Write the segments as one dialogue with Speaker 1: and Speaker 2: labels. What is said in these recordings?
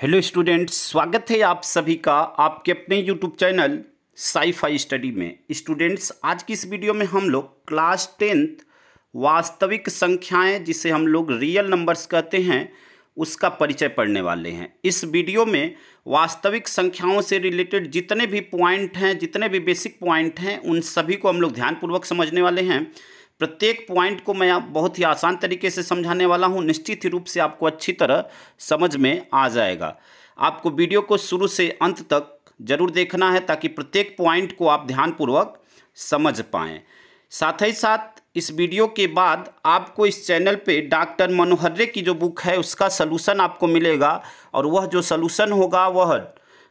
Speaker 1: Hello students, स्वागत है आप सभी का आपके अपने यूट्यूब चैनल साई-फाई स्टडी में। स्टूडेंट्स, आज की इस वीडियो में हम लोग क्लास 10th वास्तविक संख्याएं, जिसे हम लोग रियल नंबर्स कहते हैं, उसका परिचय पढ़ने वाले हैं। इस वीडियो में वास्तविक संख्याओं से रिलेटेड जितने भी पॉइंट हैं, जितने भी बेसिक पॉइंट हैं, उन सभी को हम लोग ध्यानपूर्वक समझने वाले हैं। प्रत्येक पॉइंट को मैं आप बहुत ही आसान तरीके से समझाने वाला हूं। निश्चित ही रूप से आपको अच्छी तरह समझ में आ जाएगा। आपको वीडियो को शुरू से अंत तक जरूर देखना है ताकि प्रत्येक पॉइंट को आप ध्यानपूर्वक समझ पाएं। साथ ही साथ इस वीडियो के बाद आपको इस चैनल पे डॉक्टर मनोहर्रे की जो बुक है उसका सलूशन आपको मिलेगा, और वह जो सलूशन होगा वह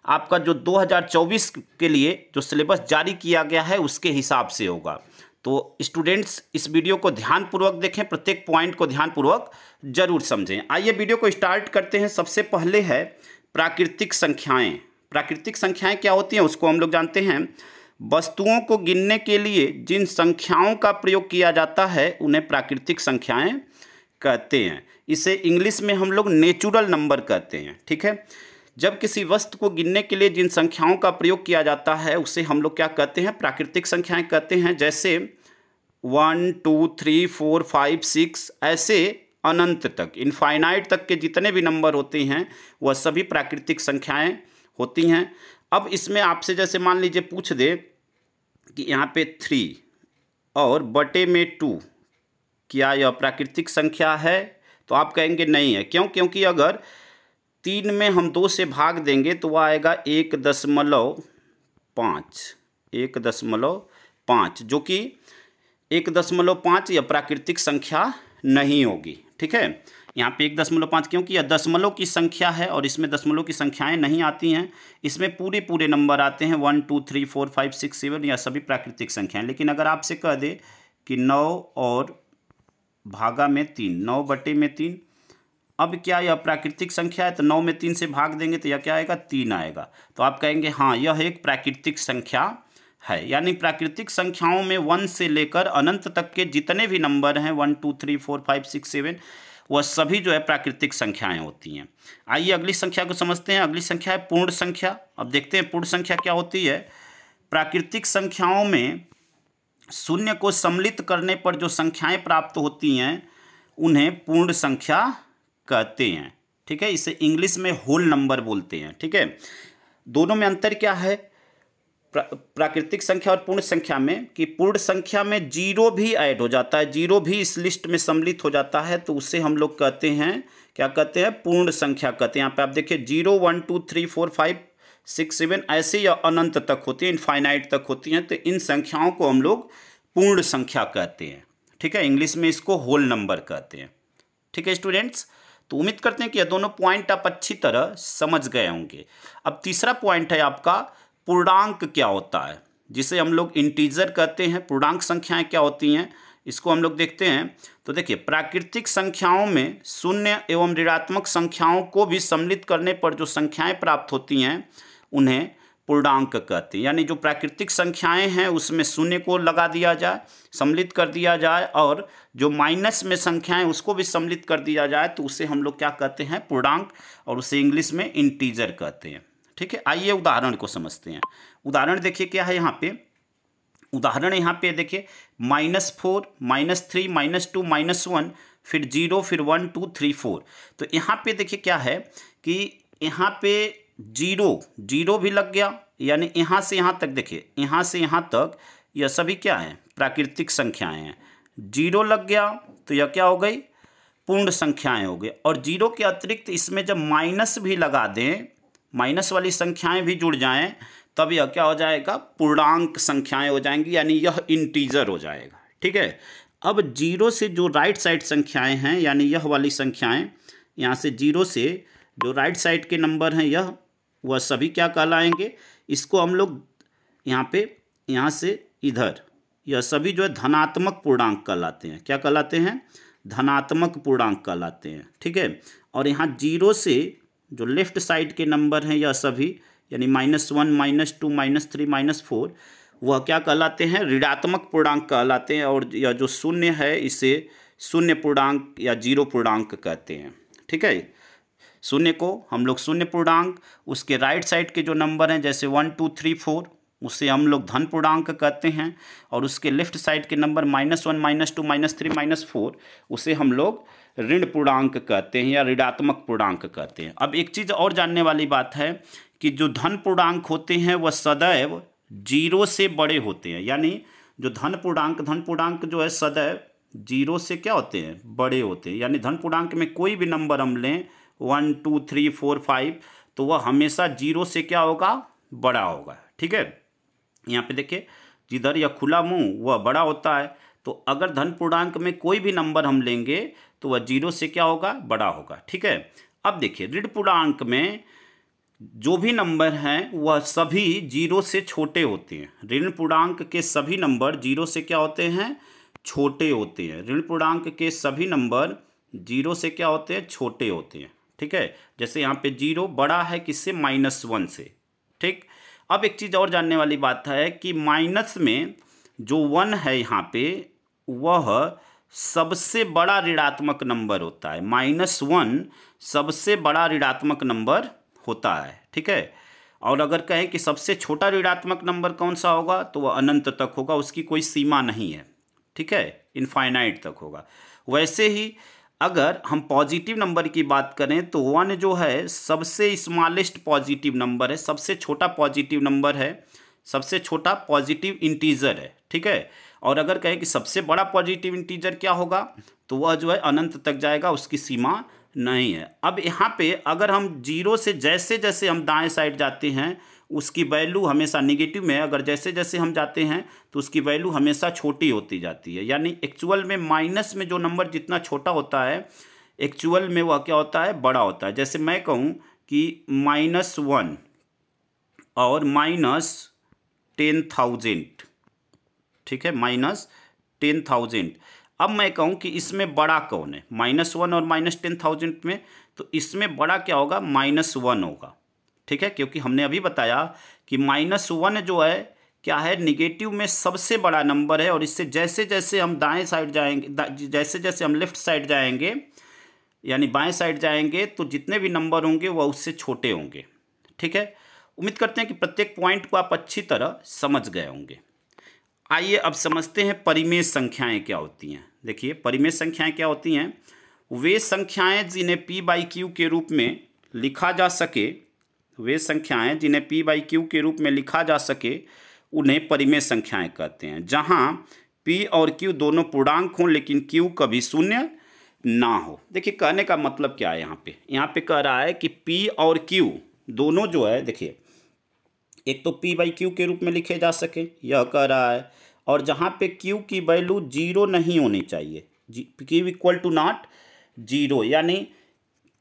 Speaker 1: आपका जो 2024 के लिए जो सिलेबस जारी किया गया है उसके हिसाब से होगा। तो स्टूडेंट्स, इस वीडियो को ध्यानपूर्वक देखें, प्रत्येक पॉइंट को ध्यानपूर्वक जरूर समझें। आइए वीडियो को स्टार्ट करते हैं। सबसे पहले है प्राकृतिक संख्याएं। प्राकृतिक संख्याएं क्या होती हैं उसको हम लोग जानते हैं। वस्तुओं को गिनने के लिए जिन संख्याओं का प्रयोग किया जाता है उन्हें प्राकृतिक संख्याएं कहते हैं। इसे इंग्लिश में हम लोग नेचुरल नंबर कहते हैं। ठीक है, जब किसी वस्तु को गिनने के लिए जिन संख्याओं का प्रयोग किया जाता है उसे हम लोग क्या कहते हैं, प्राकृतिक संख्याएं कहते हैं। जैसे 1 2 3 4 5 6 ऐसे अनंत तक, इनफाइनाइट तक के जितने भी नंबर होते हैं वह सभी प्राकृतिक संख्याएं होती हैं। अब इसमें आपसे जैसे मान लीजिए पूछ दे कि यहाँ पे 3 और बटे में 2 क्या यह प्राकृतिक संख्या है, तो आप कहेंगे नहीं है। क्यों? क्योंकि अगर 3 में हम 2 से भाग देंगे तो वह आएगा 1.5, जो कि 1.5 यह प्राकृतिक संख्या नहीं होगी। ठीक है, यहाँ पे 1.5 क्योंकि यह दशमलव की संख्या है और इसमें दशमलव की संख्याएं नहीं आती हैं। इसमें पूरे नंबर आते हैं 1 2 3 4 5 6 7, यह सभी प्राकृतिक संख्याएं। लेकिन अगर आपसे कह दे कि 9 और भागा में 3, 9 बटे में 3, अब क्या यह प्राकृतिक संख्या है? तो 9 में 3 से भाग देंगे तो यह क्या आएगा? 3 आएगा। तो आप कहेंगे हाँ, यह एक प्राकृतिक संख्या है। यानी प्राकृतिक संख्याओं में 1 से लेकर अनंत तक के जितने भी नंबर हैं 1 2 3 4 5 6 7, वह सभी जो है प्राकृतिक संख्याएं होती हैं। आइए अगली संख्या को समझते हैं। अगली संख्या है पूर्ण संख्या। अब देखते हैं पूर्ण संख्या क्या होती है। प्राकृतिक संख्याओं में शून्य को सम्मिलित करने पर जो संख्याएं प्राप्त होती हैं उन्हें पूर्ण संख्या कहते हैं। ठीक है, इसे इंग्लिश में होल नंबर बोलते हैं। ठीक है, दोनों में अंतर क्या है प्राकृतिक संख्या और पूर्ण संख्या में, कि पूर्ण संख्या में 0 भी ऐड हो जाता है, 0 भी इस लिस्ट में सम्मिलित हो जाता है, तो उसे हम लोग कहते हैं, क्या कहते हैं? पूर्ण संख्या कहते हैं। यहाँ पे आप देखिए 0 1 2 3 4 5 6 7 ऐसे या अनंत तक होती है, इनफाइनाइट तक होती हैं। तो इन संख्याओं को हम लोग पूर्ण संख्या कहते हैं। ठीक है, इंग्लिश में इसको होल नंबर कहते हैं। ठीक है स्टूडेंट्स, तो उम्मीद करते हैं कि ये दोनों पॉइंट आप अच्छी तरह समझ गए होंगे। अब तीसरा पॉइंट है आपका पूर्णांक क्या होता है, जिसे हम लोग इंटीजर कहते हैं। पूर्णांक संख्याएं क्या होती हैं इसको हम लोग देखते हैं। तो देखिए, प्राकृतिक संख्याओं में शून्य एवं ऋणात्मक संख्याओं को भी सम्मिलित करने पर जो संख्याएं प्राप्त होती हैं उन्हें पूर्णांक कहते हैं। यानी जो प्राकृतिक संख्याएं हैं उसमें शून्य को लगा दिया जाए, सम्मिलित कर दिया जाए, और जो माइनस में संख्याएं उसको भी सम्मिलित कर दिया जाए, तो उसे हम लोग क्या कहते हैं? पूर्णांक, और उसे इंग्लिश में इंटीजर कहते हैं। ठीक है, आइए उदाहरण को समझते हैं। उदाहरण देखिए क्या है यहाँ पे। उदाहरण यहाँ पे देखिए -4 -3 -2 -1 फिर 0 फिर 1 2 3 4। तो यहाँ पे देखिए क्या है कि यहाँ पे 0 भी लग गया, यानी यहाँ से यहाँ तक, देखिए यहाँ से यहाँ तक यह सभी क्या है? प्राकृतिक संख्याएं हैं। 0 लग गया तो यह क्या हो गई? पूर्ण संख्याएं हो गई। और 0 के अतिरिक्त इसमें जब माइनस भी लगा दें, माइनस वाली संख्याएं भी जुड़ जाएं, तब यह क्या हो जाएगा? पूर्णांक संख्याएं हो जाएंगी, यानी यह इंटीजर हो जाएगा। ठीक है, अब 0 से जो राइट साइड संख्याएं हैं, यानी यह वाली संख्याएं, यहाँ से 0 से जो राइट साइड के नंबर हैं यह, वह सभी क्या कहलाएंगे? इसको हम लोग यहाँ पे, यहाँ से इधर, यह सभी जो है धनात्मक पूर्णांक कहलाते हैं। क्या कहलाते हैं? धनात्मक पूर्णांक कहलाते हैं। ठीक है, और यहाँ 0 से जो लेफ्ट साइड के नंबर हैं यह सभी, यानी -1 -2 -3 -4, वह क्या कहलाते हैं? ऋणात्मक पूर्णांक कहलाते हैं। और यह जो शून्य है इसे शून्य पूर्णांक या 0 पूर्णांक कहते हैं। ठीक है, शून्य को हम लोग शून्य पूर्णांक, उसके राइट साइड के जो नंबर हैं जैसे 1 2 3 4 उसे हम लोग धन पूर्णांक कहते हैं, और उसके लेफ्ट साइड के नंबर -1 -2 -3 -4 उसे हम लोग ऋण पूर्णांक कहते हैं या ऋणात्मक पूर्णांक कहते हैं। अब एक चीज़ और जानने वाली बात है कि जो धन पूर्णांक होते हैं वह सदैव 0 से बड़े होते हैं, यानी जो धन पूर्णांक जो है सदैव 0 से क्या होते हैं, बड़े होते हैं। यानी धन पूर्णांक में कोई भी नंबर हम लें 1 2 3 4 5 तो वह हमेशा 0 से क्या होगा, बड़ा होगा। ठीक है, यहाँ पे देखिए जिधर यह खुला मुंह वह बड़ा होता है, तो अगर धन पूर्णांक में कोई भी नंबर हम लेंगे तो वह 0 से क्या होगा, बड़ा होगा। ठीक है, अब देखिए ऋण पूर्णांक में जो भी नंबर हैं वह सभी 0 से छोटे होते हैं। ऋण पूर्णांक के सभी नंबर 0 से क्या होते हैं, छोटे होते हैं। ऋण पूर्णांक के सभी नंबर 0 से क्या होते हैं, छोटे होते हैं। ठीक है, जैसे यहाँ पे 0 बड़ा है किससे, -1 से। ठीक, अब एक चीज़ और जानने वाली बात है कि माइनस में जो 1 है यहाँ पे वह सबसे बड़ा ऋणात्मक नंबर होता है। -1 सबसे बड़ा ऋणात्मक नंबर होता है। ठीक है, और अगर कहें कि सबसे छोटा ऋणात्मक नंबर कौन सा होगा तो वह अनंत तक होगा, उसकी कोई सीमा नहीं है। ठीक है, इनफाइनाइट तक होगा। वैसे ही अगर हम पॉजिटिव नंबर की बात करें तो 1 जो है सबसे स्मॉलेस्ट पॉजिटिव नंबर है, सबसे छोटा पॉजिटिव नंबर है, सबसे छोटा पॉजिटिव इंटीजर है। ठीक है, और अगर कहें कि सबसे बड़ा पॉजिटिव इंटीजर क्या होगा तो वह जो है अनंत तक जाएगा, उसकी सीमा नहीं है। अब यहाँ पे अगर हम 0 से जैसे जैसे हम दाएं साइड जाते हैं उसकी वैल्यू हमेशा निगेटिव में है, अगर जैसे जैसे हम जाते हैं तो उसकी वैल्यू हमेशा छोटी होती जाती है। यानी एक्चुअल में माइनस में जो नंबर जितना छोटा होता है एक्चुअल में वह क्या होता है, बड़ा होता है। जैसे मैं कहूँ कि -1 और -10,000, ठीक है, -10,000। अब मैं कहूँ कि इसमें बड़ा कौन है, -1 और -10,000 में, तो इसमें बड़ा क्या होगा, -1 होगा। ठीक है, क्योंकि हमने अभी बताया कि -1 जो है क्या है, निगेटिव में सबसे बड़ा नंबर है, और इससे जैसे जैसे हम दाएं साइड जाएंगे, जैसे जैसे हम लेफ्ट साइड जाएंगे यानी बाएं साइड जाएंगे तो जितने भी नंबर होंगे वह उससे छोटे होंगे। ठीक है, उम्मीद करते हैं कि प्रत्येक पॉइंट को आप अच्छी तरह समझ गए होंगे। आइए अब समझते हैं परिमेय संख्याएं क्या होती हैं। देखिए परिमेय संख्याएं क्या होती हैं, वे संख्याएं जिन्हें p/q के रूप में लिखा जा सके, वे संख्याएं जिन्हें p/q के रूप में लिखा जा सके उन्हें परिमेय संख्याएं कहते हैं। जहां p और q दोनों पूर्णांक हों लेकिन q कभी शून्य ना हो। देखिए कहने का मतलब क्या है, यहाँ पे कह रहा है कि p और q दोनों जो है, देखिए एक तो p/q के रूप में लिखे जा सके, यह कह रहा है, और जहाँ पे q की वैल्यू 0 नहीं होनी चाहिए, q इक्वल टू नॉट 0, यानी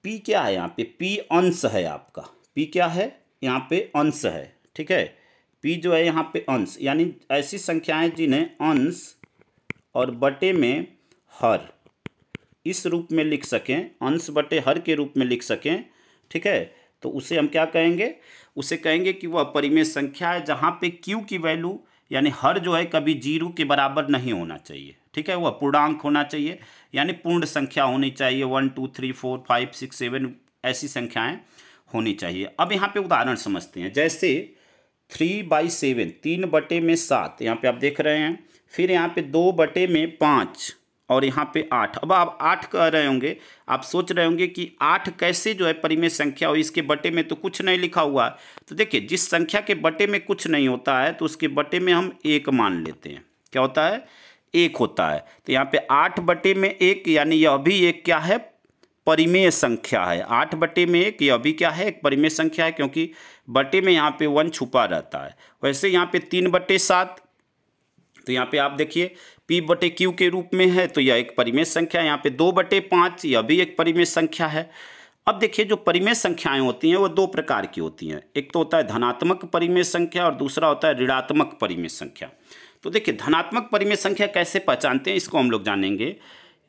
Speaker 1: p क्या है यहाँ पे, p अंश है आपका, p क्या है यहाँ पे, अंश है। ठीक है, p जो है यहाँ पे अंश, यानी ऐसी संख्याएं जिन्हें अंश और बटे में हर इस रूप में लिख सकें, अंश बटे हर के रूप में लिख सकें। ठीक है, तो उसे हम क्या कहेंगे, उसे कहेंगे कि वह परिमेय संख्या है जहाँ पे q की वैल्यू यानी हर जो है कभी 0 के बराबर नहीं होना चाहिए। ठीक है, वह पूर्णांक होना चाहिए, यानी पूर्ण संख्या होनी चाहिए, 1 2 3 4 5 6 7 ऐसी संख्याएं होनी चाहिए। अब यहाँ पे उदाहरण समझते हैं, जैसे 3/7 3/7 यहाँ पे आप देख रहे हैं, फिर यहाँ पे 2/5 और यहाँ पे 8। अब आप 8 कह रहे होंगे, आप सोच रहे होंगे कि 8 कैसे जो है परिमेय संख्या हो, इसके बटे में तो कुछ नहीं लिखा हुआ है। तो देखिए जिस संख्या के बटे में कुछ नहीं होता है तो उसके बटे में हम 1 मान लेते हैं। क्या होता है, 1 होता है। तो यहाँ पे 8/1 यानी यह भी एक क्या है, परिमेय संख्या है। 8/1 यह भी क्या है, एक परिमेय संख्या है, क्योंकि बटे में यहाँ पे 1 छुपा रहता है। वैसे यहाँ पे 3/7, तो यहाँ पे आप देखिए p/q के रूप में है तो यह एक परिमेय संख्या है। यहाँ पे 2/5 यह भी एक परिमेय संख्या है। अब देखिए जो परिमेय संख्याएं होती हैं वो 2 प्रकार की होती हैं, एक तो होता है धनात्मक परिमेय संख्या और दूसरा होता है ऋणात्मक परिमेय संख्या। तो देखिए धनात्मक परिमेय संख्या कैसे पहचानते हैं, इसको हम लोग जानेंगे।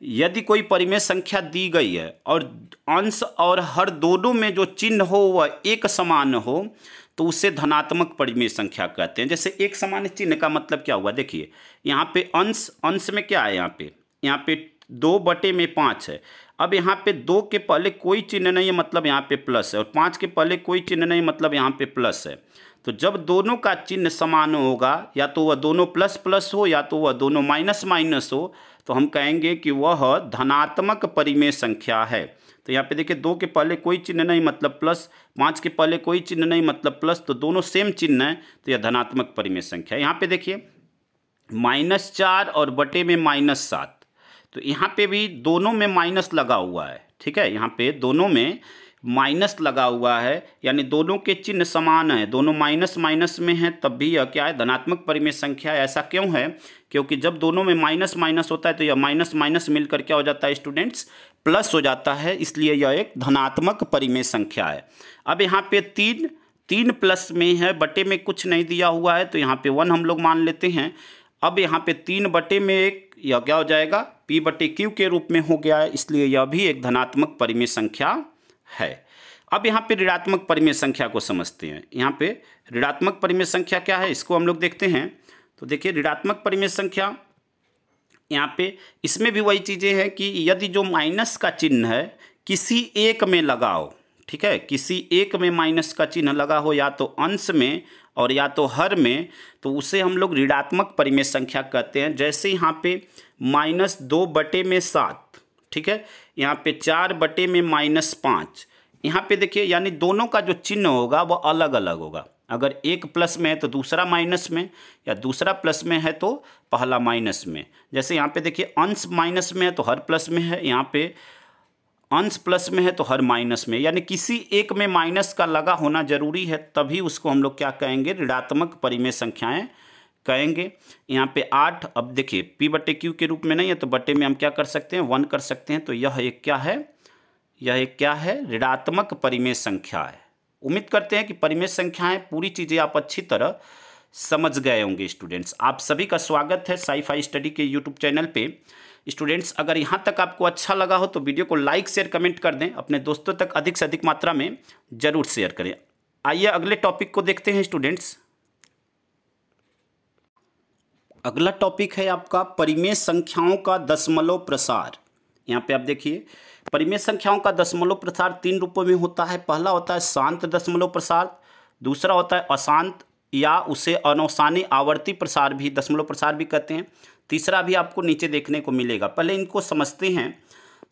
Speaker 1: यदि कोई परिमेय संख्या दी गई है और अंश और हर दोनों में जो चिन्ह हो वह एक समान हो तो उसे धनात्मक परिमेय संख्या कहते हैं। जैसे एक समान चिन्ह का मतलब क्या हुआ, देखिए यहाँ पे अंश में क्या है, यहाँ पे 2/5 है। अब यहाँ पे 2 के पहले कोई चिन्ह नहीं है, मतलब यहाँ पे प्लस है, और 5 के पहले कोई चिन्ह नहीं, मतलब यहाँ पे प्लस है। तो जब दोनों का चिन्ह समान होगा, या तो वह दोनों प्लस प्लस हो या तो वह दोनों माइनस माइनस हो, तो हम कहेंगे कि वह धनात्मक परिमेय संख्या है। तो यहाँ पे देखिए 2 के पहले कोई चिन्ह नहीं मतलब प्लस, 5 के पहले कोई चिन्ह नहीं मतलब प्लस, तो दोनों सेम चिन्ह है, तो यह धनात्मक परिमेय संख्या है। यहाँ पे देखिए -4 और बटे में -7, तो यहाँ पे भी दोनों में माइनस लगा हुआ है, ठीक है, यहाँ पे दोनों में माइनस लगा हुआ है, यानी दोनों के चिन्ह समान है, दोनों माइनस माइनस में है, तब भी यह क्या है, धनात्मक परिमेय संख्या है। ऐसा क्यों है? क्योंकि जब दोनों में माइनस माइनस होता है तो यह माइनस माइनस मिलकर क्या हो जाता है स्टूडेंट्स, प्लस हो जाता है, इसलिए यह एक धनात्मक परिमेय संख्या है। अब यहाँ पे 3 प्लस में है, बटे में कुछ नहीं दिया हुआ है, तो यहाँ पे 1 हम लोग मान लेते हैं। अब यहाँ पे 3 बटे में 1, यह क्या हो जाएगा, P/Q के रूप में हो गया है, इसलिए यह भी एक धनात्मक परिमेय संख्या है। अब यहाँ पे ऋणात्मक परिमेय संख्या को समझते हैं। यहाँ पे ऋणात्मक परिमेय संख्या क्या है, इसको हम लोग देखते हैं। तो देखिए ऋणात्मक परिमेय संख्या, यहाँ पे इसमें भी वही चीज़ें हैं कि यदि जो माइनस का चिन्ह है किसी एक में लगा हो, ठीक है, किसी एक में माइनस का चिन्ह लगा हो, या तो अंश में और या तो हर में, तो उसे हम लोग ऋणात्मक परिमेय संख्या कहते हैं। जैसे यहाँ पे -2 बटे में 7, ठीक है, यहाँ पे 4 बटे में -5, यहाँ पे देखिए यानी दोनों का जो चिन्ह होगा वह अलग अलग होगा। अगर एक प्लस में है तो दूसरा माइनस में, या दूसरा प्लस में है तो पहला माइनस में। जैसे यहाँ पे देखिए अंश माइनस में है तो हर प्लस में है, यहाँ पे अंश प्लस में है तो हर माइनस में, यानी किसी एक में माइनस का लगा होना जरूरी है, तभी उसको हम लोग क्या कहेंगे, ऋणात्मक परिमेय संख्याएं कहेंगे। यहाँ पे 8, अब देखिए P/Q के रूप में नहीं है तो बटे में हम क्या कर सकते हैं, 1 कर सकते हैं, तो यह एक क्या है, यह एक क्या है, ऋणात्मक परिमेय संख्या है। उम्मीद करते हैं कि परिमेय संख्याएं पूरी चीज़ें आप अच्छी तरह समझ गए होंगे। स्टूडेंट्स, आप सभी का स्वागत है साई-फाई स्टडी के यूट्यूब चैनल पे। स्टूडेंट्स, अगर यहाँ तक आपको अच्छा लगा हो तो वीडियो को लाइक शेयर कमेंट कर दें, अपने दोस्तों तक अधिक से अधिक मात्रा में जरूर शेयर करें। आइए अगले टॉपिक को देखते हैं स्टूडेंट्स। अगला टॉपिक है आपका परिमेय संख्याओं का दशमलव प्रसार। यहाँ पे आप देखिए परिमेय संख्याओं का दशमलव प्रसार 3 रूपों में होता है। पहला होता है शांत दशमलव प्रसार, दूसरा होता है अशांत या उसे अनौसानी आवर्ती प्रसार भी, दशमलव प्रसार भी कहते हैं, तीसरा भी आपको नीचे देखने को मिलेगा। पहले इनको समझते हैं।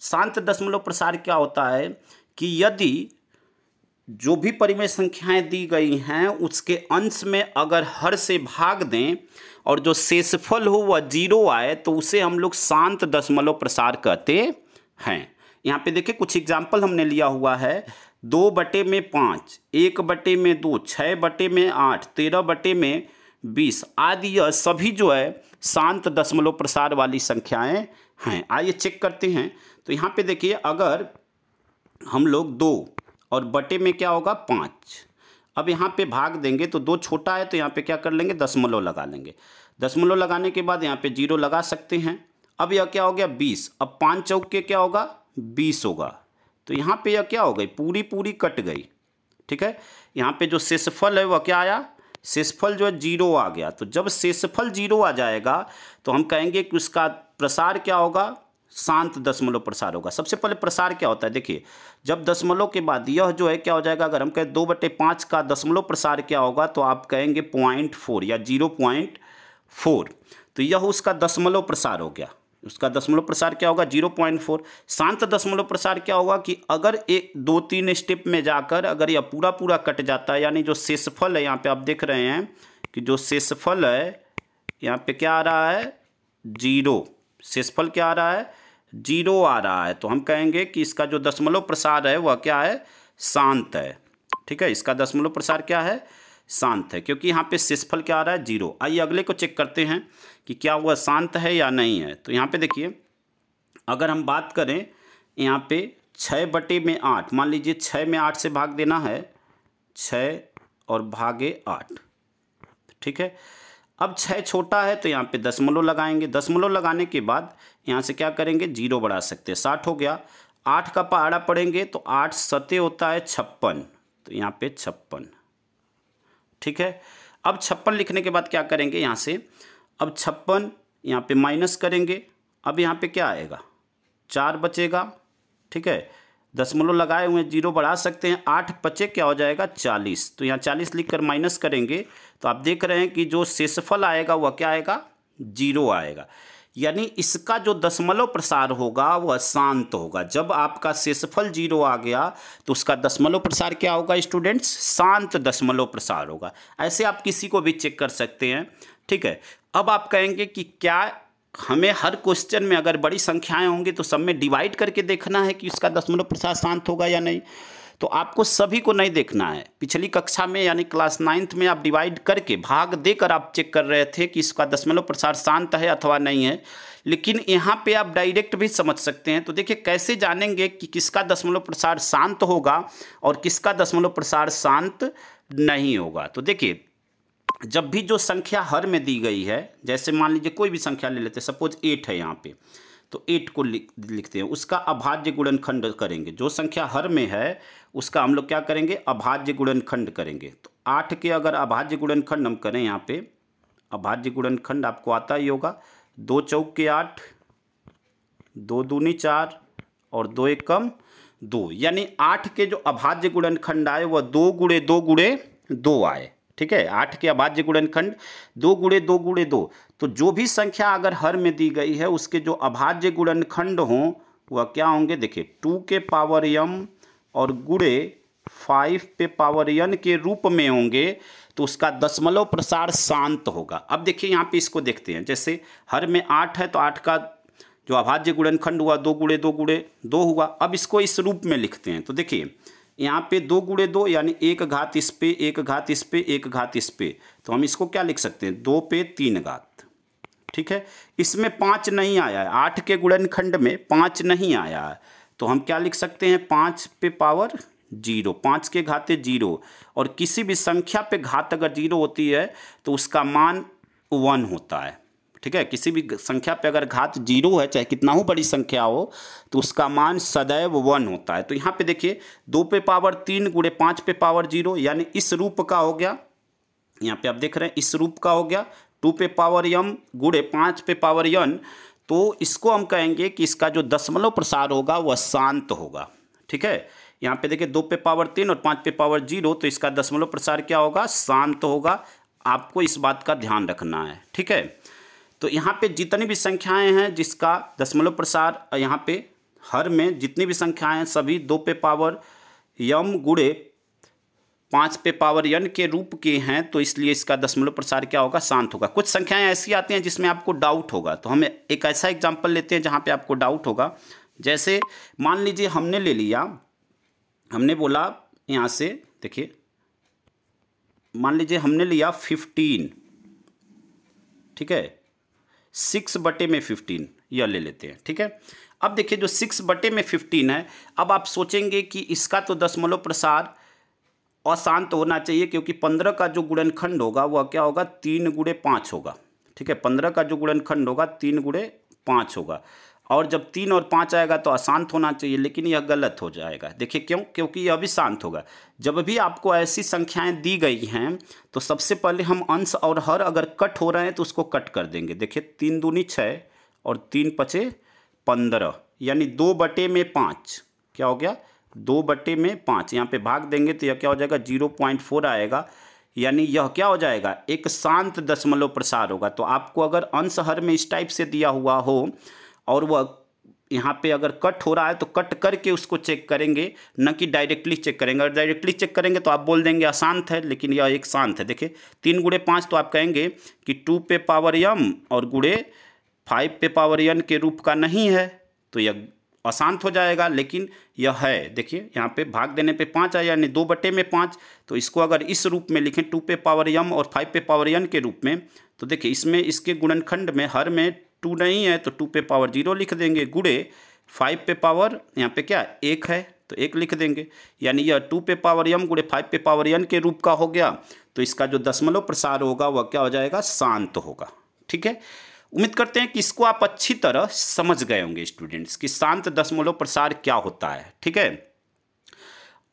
Speaker 1: शांत दशमलव प्रसार क्या होता है कि यदि जो भी परिमेय संख्याएं दी गई हैं उसके अंश में अगर हर से भाग दें और जो शेषफल हो वह 0 आए तो उसे हम लोग शांत दशमलव प्रसार कहते हैं। यहाँ पे देखिए कुछ एग्जाम्पल हमने लिया हुआ है। 2 बटे में 5, 1 बटे में 2, 6 बटे में 8, 13 बटे में 20 आदि, यह सभी जो है शांत दशमलव प्रसार वाली संख्याएं हैं। आइए चेक करते हैं। तो यहाँ पे देखिए अगर हम लोग 2 और बटे में क्या होगा 5, अब यहाँ पे भाग देंगे तो 2 छोटा है तो यहाँ पे क्या कर लेंगे, दशमलव लगा लेंगे। दशमलव लगाने के बाद यहाँ पे 0 लगा सकते हैं। अब यह क्या हो गया 20, अब 5 चौके क्या होगा 20 होगा, तो यहाँ पे यह क्या हो गई, पूरी कट गई, ठीक है। यहाँ पे जो शेषफल है वह क्या आया, शेषफल जो है 0 आ गया। तो जब शेषफल 0 आ जाएगा तो हम कहेंगे कि उसका प्रसार क्या होगा, शांत दशमलव प्रसार होगा। सबसे पहले प्रसार क्या होता है, देखिए जब दशमलव के बाद यह जो है क्या हो जाएगा, अगर हम कहें 2/5 का दशमलव प्रसार क्या होगा तो आप कहेंगे 0.4 या 0.4, तो यह उसका दशमलव प्रसार हो गया। उसका दशमलव प्रसार क्या होगा 0.4। शांत दशमलव प्रसार क्या होगा कि अगर 1, 2, 3 स्टेप में जाकर अगर यह पूरा कट जाता है, यानी जो शेषफल है यहाँ पे आप देख रहे हैं कि जो शेषफल है यहाँ पे क्या आ रहा है 0, शेषफल क्या आ रहा है 0 आ रहा है, तो हम कहेंगे कि इसका जो दशमलव प्रसार है वह क्या है, शांत है, ठीक है। इसका दशमलव प्रसार क्या है, शांत है, क्योंकि यहाँ पे शेषफल क्या आ रहा है 0। आइए अगले को चेक करते हैं कि क्या वह शांत है या नहीं है। तो यहाँ पे देखिए अगर हम बात करें यहाँ पे 6 बटे में 8, मान लीजिए 6 में 8 से भाग देना है, 6 और भागे 8, ठीक है। अब 6 छोटा है तो यहाँ पे दशमलव लगाएंगे। दशमलव लगाने के बाद यहाँ से क्या करेंगे 0 बढ़ा सकते हैं, 60 हो गया। 8 का पहाड़ा पढ़ेंगे तो 8 सते होता है 56, तो यहाँ पे 56, ठीक है। अब 56 लिखने के बाद क्या करेंगे यहाँ से, अब 56 यहाँ पे माइनस करेंगे। अब यहाँ पे क्या आएगा 4 बचेगा, ठीक है, दशमलव लगाए हुए जीरो बढ़ा सकते हैं, 8 पचे क्या हो जाएगा 40। तो यहाँ 40 लिख कर माइनस करेंगे तो आप देख रहे हैं कि जो शेषफल आएगा वह क्या आएगा, 0 आएगा। यानी इसका जो दशमलव प्रसार होगा वह शांत होगा। जब आपका शेषफल 0 आ गया तो उसका दशमलव प्रसार क्या होगा स्टूडेंट्स, शांत दशमलव प्रसार होगा। ऐसे आप किसी को भी चेक कर सकते हैं, ठीक है। अब आप कहेंगे कि क्या हमें हर क्वेश्चन में अगर बड़ी संख्याएं होंगी तो सब में डिवाइड करके देखना है कि उसका दशमलव प्रसार शांत होगा या नहीं? तो आपको सभी को नहीं देखना है। पिछली कक्षा में यानी क्लास 9th में आप डिवाइड करके भाग देकर आप चेक कर रहे थे कि इसका दशमलव प्रसार शांत है अथवा नहीं है, लेकिन यहाँ पे आप डायरेक्ट भी समझ सकते हैं। तो देखिए कैसे जानेंगे कि किसका दशमलव प्रसार शांत होगा और किसका दशमलव प्रसार शांत नहीं होगा। तो देखिए जब भी जो संख्या हर में दी गई है, जैसे मान लीजिए कोई भी संख्या ले लेते हैं, सपोज 8 है यहाँ पे, तो 8 को लिखते हैं, उसका अभाज्य गुणनखंड करेंगे। जो संख्या हर में है उसका हम लोग क्या करेंगे, अभाज्य गुणनखंड करेंगे। तो 8 के अगर अभाज्य गुणनखंड हम करें, यहाँ पे अभाज्य गुणनखंड आपको आता ही होगा, 2 चौक के 8, 2 दूनी 4 और 2 एकम 2, यानी 8 के जो अभाज्य गुणनखंड आए वह 2 गुणे 2 गुणे 2 आए, ठीक है। 8 के अभाज्य गुणनखंड 2 गुणे 2 गुणे 2। तो जो भी संख्या अगर हर में दी गई है उसके जो अभाज्य गुणनखंड हों वह क्या होंगे, देखिए 2 के पावर m और गुणे 5 पे पावर n के रूप में होंगे, तो उसका दशमलव प्रसार शांत होगा। अब देखिए यहाँ पे इसको देखते हैं, जैसे हर में 8 है तो 8 का जो अभाज्य गुणनखंड हुआ 2 गुणे 2 गुणे 2 हुआ। अब इसको इस रूप में लिखते हैं, तो देखिए यहाँ पे 2 गुणे 2 यानी 1 घात इस पे, 1 घात इस पे, 1 घात इस पे, तो हम इसको क्या लिख सकते हैं, 2 पे 3 घात, ठीक है। इसमें 5 नहीं आया है, 8 के गुणनखंड में 5 नहीं आया है, तो हम क्या लिख सकते हैं, 5 पे पावर 0, 5 के घाते 0। और किसी भी संख्या पे घात अगर 0 होती है तो उसका मान 1 होता है, ठीक है। किसी भी संख्या पे अगर घात 0 है, चाहे कितना हो बड़ी संख्या हो, तो उसका मान सदैव 1 होता है। तो यहाँ पे देखिए 2 पे पावर 3 गुणे 5 पे पावर 0, यानी इस रूप का हो गया। यहाँ पे आप देख रहे हैं इस रूप का हो गया, 2 पे पावर m गुणे 5 पे पावर n। तो इसको हम कहेंगे कि इसका जो दशमलव प्रसार होगा वह शांत होगा, ठीक है। यहाँ पे देखिए 2 पे पावर 3 और 5 पे पावर 0, तो इसका दशमलव प्रसार क्या होगा, शांत होगा। आपको इस बात का ध्यान रखना है, ठीक है। तो यहाँ पे जितनी भी संख्याएं हैं जिसका दशमलव प्रसार, यहाँ पे हर में जितनी भी संख्याएं हैं सभी 2 पे पावर m गुणे 5 पे पावर n के रूप के हैं, तो इसलिए इसका दशमलव प्रसार क्या होगा, शांत होगा। कुछ संख्याएं ऐसी आती हैं जिसमें आपको डाउट होगा, तो हम एक ऐसा एग्जाम्पल लेते हैं जहाँ पे आपको डाउट होगा। जैसे मान लीजिए हमने ले लिया, हमने बोला यहाँ से देखिए, मान लीजिए हमने लिया 15, ठीक है, 6/15 यह ले लेते हैं, ठीक है। अब देखिए जो 6/15 है, अब आप सोचेंगे कि इसका तो दशमलव प्रसार अशांत होना चाहिए, क्योंकि 15 का जो गुणनखंड होगा वह क्या होगा, 3 गुणे 5 होगा, ठीक है। 15 का जो गुणनखंड होगा 3 गुणे 5 होगा, और जब 3 और 5 आएगा तो अशांत होना चाहिए, लेकिन यह गलत हो जाएगा। देखिए क्यों, क्योंकि यह भी शांत होगा। जब भी आपको ऐसी संख्याएं दी गई हैं तो सबसे पहले हम अंश और हर अगर कट हो रहे हैं तो उसको कट कर देंगे। देखिए 3 दूनी 6 और 3 पचे 15, यानी 2/5 क्या हो गया, 2/5। यहाँ पे भाग देंगे तो यह क्या हो जाएगा, 0.4 आएगा, यानी यह क्या हो जाएगा, एक शांत दशमलव प्रसार होगा। तो आपको अगर अंश हर में इस टाइप से दिया हुआ हो और वह यहाँ पे अगर कट हो रहा है तो कट करके उसको चेक करेंगे, न कि डायरेक्टली चेक करेंगे। अगर डायरेक्टली चेक करेंगे तो आप बोल देंगे अशांत है, लेकिन यह एक शांत है। देखिए 3 गुणे 5 तो आप कहेंगे कि 2 पे पावर m और गुणे 5 पे पावर n के रूप का नहीं है, तो यह अशांत हो जाएगा, लेकिन यह है। देखिए यहाँ पे भाग देने पे 5 आया, यानी 2/5। तो इसको अगर इस रूप में लिखें 2 पे पावर m और 5 पे पावर n के रूप में, तो देखिए इसमें इसके गुणनखंड में हर में 2 नहीं है तो 2 पे पावर 0 लिख देंगे, गुणे 5 पे पावर यहाँ पे क्या 1 है तो 1 लिख देंगे, यानी यह 2 पे पावर m गुणे 5 पे पावर n के रूप का हो गया। तो इसका जो दशमलव प्रसार होगा वह क्या हो जाएगा, शांत होगा, ठीक है। उम्मीद करते हैं कि इसको आप अच्छी तरह समझ गए होंगे स्टूडेंट्स कि शांत दशमलव प्रसार क्या होता है, ठीक है।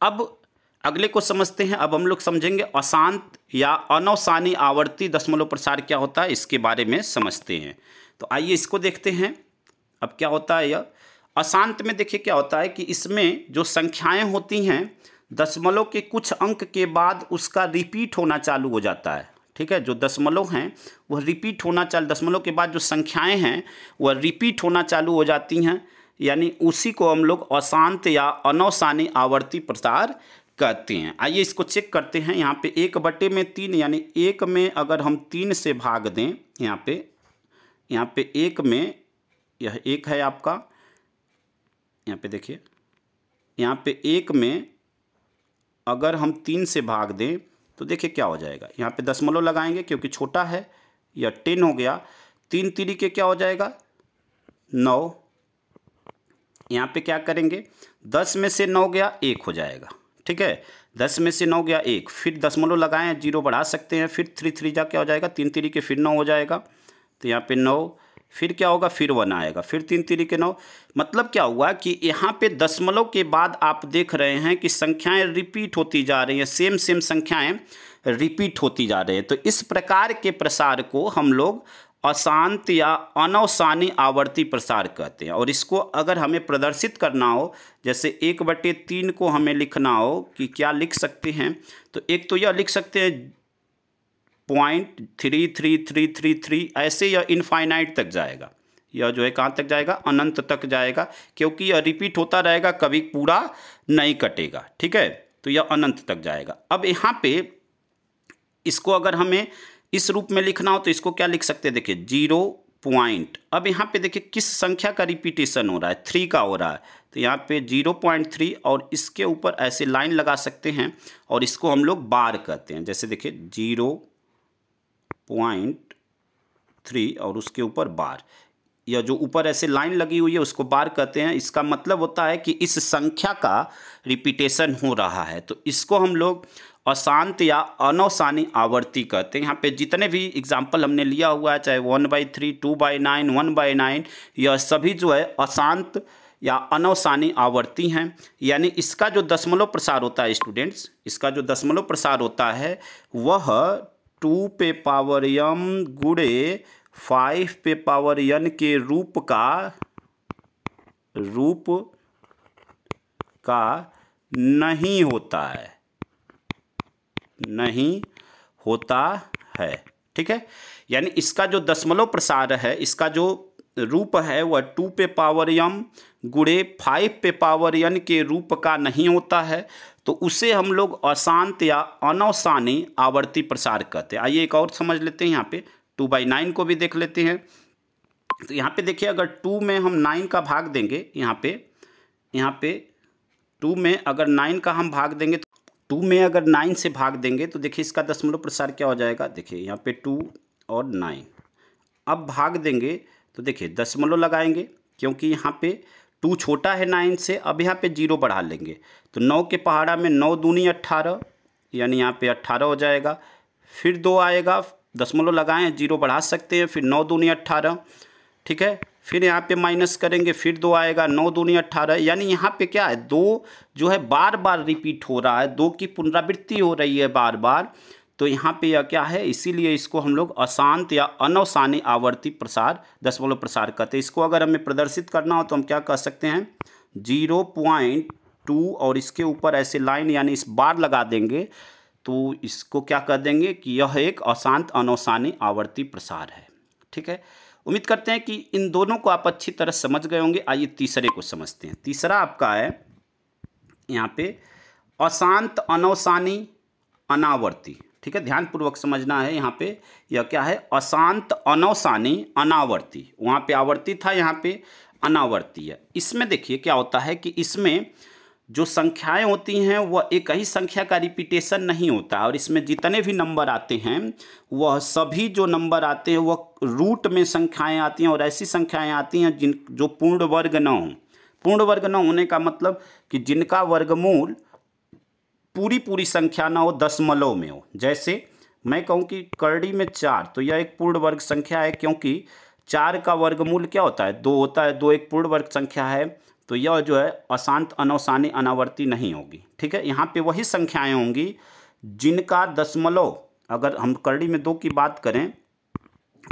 Speaker 1: अब अगले को समझते हैं। अब हम लोग समझेंगे अशांत या अनवसानी आवर्ती दशमलव प्रसार क्या होता है, इसके बारे में समझते हैं। तो आइए इसको देखते हैं। अब क्या होता है, यह अशांत में देखिए क्या होता है कि इसमें जो संख्याएं होती हैं दशमलव के कुछ अंक के बाद उसका रिपीट होना चालू हो जाता है। ठीक है, जो दशमलव हैं वह रिपीट होना चालू, दशमलव के बाद जो संख्याएं हैं वह रिपीट होना चालू हो जाती हैं, यानी उसी को हम लोग अशांत या अनवसानी आवर्ती प्रसार कहते हैं। आइए इसको चेक करते हैं। यहाँ पे 1/3 यानी 1 में अगर हम 3 से भाग दें, यहाँ पे 1 में, यह 1 है आपका, यहाँ पे देखिए, यहाँ पे 1 में अगर हम 3 से भाग दें तो देखिए क्या हो जाएगा। यहाँ पे दशमलव लगाएंगे क्योंकि छोटा है, यह 10 हो गया। 3 तिरिके क्या हो जाएगा 9। यहाँ पे क्या करेंगे, 10 में से 9 गया 1 हो जाएगा। ठीक है, 10 में से 9 गया 1, फिर दशमलव लगाएं, 0 बढ़ा सकते हैं, फिर 3 3 जा क्या हो जाएगा, 3 तिरिके फिर 9 हो जाएगा। तो यहाँ पे 9, फिर क्या होगा, फिर 1 आएगा, फिर 3 तिरिके 9। मतलब क्या हुआ कि यहाँ पे दशमलव के बाद आप देख रहे हैं कि संख्याएं रिपीट होती जा रही हैं, सेम संख्याएं रिपीट होती जा रही हैं। तो इस प्रकार के प्रसार को हम लोग अशांत या अनवसानी आवर्ती प्रसार कहते हैं। और इसको अगर हमें प्रदर्शित करना हो, जैसे 1/3 को हमें लिखना हो कि क्या लिख सकते हैं, तो एक तो यह लिख सकते हैं 0.33333, ऐसे यह इनफाइनाइट तक जाएगा। यह जो है कहाँ तक जाएगा, अनंत तक जाएगा, क्योंकि यह रिपीट होता रहेगा, कभी पूरा नहीं कटेगा। ठीक है, तो यह अनंत तक जाएगा। अब यहाँ पे इसको अगर हमें इस रूप में लिखना हो तो इसको क्या लिख सकते हैं, देखिए 0 पॉइंट, अब यहाँ पे देखिए किस संख्या का रिपीटेशन हो रहा है, 3 का हो रहा है। तो यहाँ पे 0.3 और इसके ऊपर ऐसे लाइन लगा सकते हैं और इसको हम लोग बार कहते हैं। जैसे देखिए 0.3 और उसके ऊपर बार, या जो ऊपर ऐसे लाइन लगी हुई है उसको बार कहते हैं। इसका मतलब होता है कि इस संख्या का रिपीटेशन हो रहा है, तो इसको हम लोग अशांत या अनवसानी आवर्ती कहते हैं। यहाँ पे जितने भी एग्जाम्पल हमने लिया हुआ है, चाहे 1/3, 2/9, 1/9, यह सभी जो है अशांत या अनवसानी आवर्ती हैं। यानी इसका जो दशमलव प्रसार होता है स्टूडेंट्स, इसका जो दशमलव प्रसार होता है वह 2 पे पावर m गुणे 5 पे पावर n के रूप का नहीं होता है। ठीक है, यानी इसका जो दशमलव प्रसार है, इसका जो रूप है वह 2 पे पावर m गुणे 5 पे पावर n के रूप का नहीं होता है, तो उसे हम लोग अशांत या अनवसानी आवर्ती प्रसार कहते हैं। आइए एक और समझ लेते हैं, यहाँ पे 2/9 को भी देख लेते हैं। तो यहाँ पे देखिए अगर 2 में हम 9 का भाग देंगे, यहाँ पे 2 में अगर 9 का हम भाग देंगे, तो 2 में अगर 9 से भाग देंगे तो देखिए इसका दशमलव प्रसार क्या हो जाएगा। देखिए यहाँ पे 2 और 9, अब भाग देंगे तो देखिए दशमलव लगाएंगे क्योंकि यहाँ पे 2 छोटा है 9 से। अब यहाँ पे 0 बढ़ा लेंगे तो 9 के पहाड़ा में 9 दूनी 18, यानी यहाँ पे 18 हो जाएगा। फिर 2 आएगा, दशमलव लगाएं, 0 बढ़ा सकते हैं, फिर 9 दूनी 18। ठीक है, फिर यहाँ पे माइनस करेंगे, फिर 2 आएगा, 9 दूनी 18। यानी यहाँ पे क्या है, 2 जो है बार बार रिपीट हो रहा है, 2 की पुनरावृत्ति हो रही है बार बार। तो यहाँ पे यह क्या है, इसीलिए इसको हम लोग अशांत या अनवसानी आवर्ती प्रसार दशमलव प्रसार कहते हैं। इसको अगर हमें प्रदर्शित करना हो तो हम क्या कह सकते हैं, 0.2 और इसके ऊपर ऐसे लाइन यानी इस बार लगा देंगे, तो इसको क्या कह देंगे कि यह एक अशांत अनवसानी आवर्ती प्रसार है। ठीक है, उम्मीद करते हैं कि इन दोनों को आप अच्छी तरह समझ गए होंगे। आइए तीसरे को समझते हैं। तीसरा आपका है यहाँ पे अशांत अनवसानी अनावर्ती। ठीक है, ध्यानपूर्वक समझना है। यहाँ पे यह क्या है, अशांत अनवसानी अनावर्ती। वहाँ पे आवर्ती था, यहाँ पे अनावर्ती है। इसमें देखिए क्या होता है कि इसमें जो संख्याएं होती हैं वह एक ही संख्या का रिपीटेशन नहीं होता, और इसमें जितने भी नंबर आते हैं वह सभी जो नंबर आते हैं वह रूट में संख्याएं आती हैं, और ऐसी संख्याएं आती हैं जो पूर्ण वर्ग न हों। पूर्ण वर्ग न होने का मतलब कि जिनका वर्गमूल पूरी संख्या ना हो, दशमलव में हो। जैसे मैं कहूँ कि करड़ी में 4, तो यह एक पूर्ण वर्ग संख्या है, क्योंकि 4 का वर्गमूल क्या होता है, 2 होता है। 2 एक पूर्ण वर्ग संख्या है, तो यह जो है अशांत अनवसानी अनावर्ती नहीं होगी। ठीक है, यहाँ पे वही संख्याएं होंगी जिनका दशमलव, अगर हम करड़ी में 2 की बात करें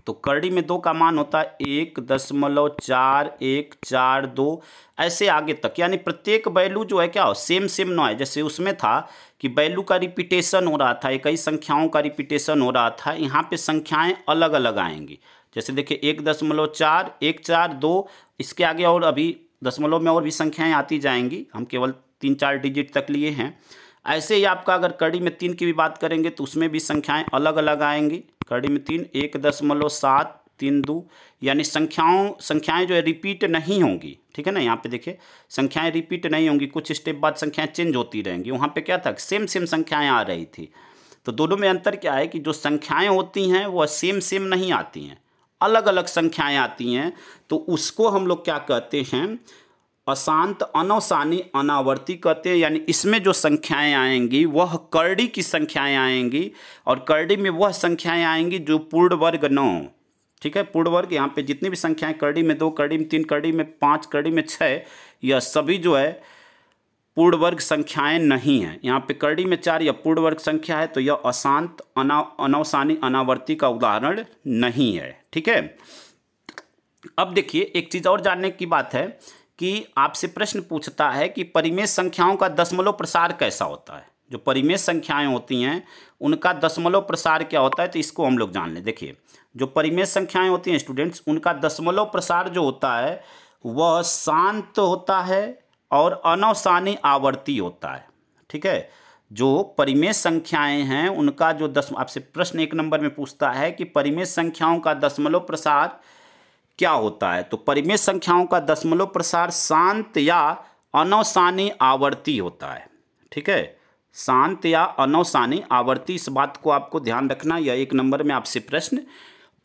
Speaker 1: तो करड़ी में 2 का मान होता है 1.4142, ऐसे आगे तक, यानी प्रत्येक वैल्यू जो है क्या हो, सेम सेम ना है। जैसे उसमें था कि वैल्यू का रिपीटेशन हो रहा था, कई संख्याओं का रिपीटेशन हो रहा था, यहाँ पे संख्याएं अलग अलग आएंगी। जैसे देखिए 1.4, 142, इसके आगे और अभी दशमलव में और भी संख्याएं आती जाएंगी, हम केवल 3-4 डिजिट तक लिए हैं। ऐसे ही आपका अगर करड़ी में 3 की भी बात करेंगे तो उसमें भी संख्याएं अलग अलग आएंगी। करड़ी में 3 1.732, यानी संख्याएं जो है रिपीट नहीं होंगी, ठीक है ना। यहाँ पे देखिए संख्याएं रिपीट नहीं होंगी, कुछ स्टेप बाद संख्याएं चेंज होती रहेंगी। वहाँ पे क्या था, सेम सेम संख्याएं आ रही थी। तो दोनों में अंतर क्या है कि जो संख्याएं होती हैं वह सेम सेम नहीं आती हैं, अलग अलग संख्याएं आती हैं। तो उसको हम लोग क्या कहते हैं, अशांत अनवसानी अनावर्ती कहते हैं। यानी इसमें जो संख्याएं आएंगी वह करड़ी की संख्याएं आएंगी, और करड़ी में वह संख्याएं आएंगी जो पूर्ण वर्ग न हो, ठीक है। पूर्ण वर्ग यहाँ पे जितनी भी संख्याएं, करड़ी में 2, करड़ी में 3, करड़ी में 5, करड़ी में 6, यह सभी जो है पूर्ण वर्ग संख्याएं नहीं हैं। यहाँ पे करड़ी में 4 यह पूर्ण वर्ग संख्या है, तो यह अशांत अनवसानी अनावर्ती का उदाहरण नहीं है, ठीक है। अब देखिए एक चीज़ और जानने की बात है कि आपसे प्रश्न पूछता है कि परिमेय संख्याओं का दशमलव प्रसार कैसा होता है। जो परिमेय संख्याएं होती हैं उनका दशमलव प्रसार क्या होता है, तो इसको हम लोग जान लें। देखिए जो परिमेय संख्याएं होती हैं स्टूडेंट्स, उनका दशमलव प्रसार जो होता है वह शांत होता है और अनवसानी आवर्ती होता है, ठीक है। जो परिमेय संख्याएं हैं उनका जो आपसे प्रश्न 1 नंबर में पूछता है कि परिमेय संख्याओं का दशमलव प्रसार क्या होता है, तो परिमेय संख्याओं का दशमलव प्रसार शांत या अनवसानी आवर्ती होता है, ठीक है। शांत या अनवसानी आवर्ती, इस बात को आपको ध्यान रखना, यह 1 नंबर में आपसे प्रश्न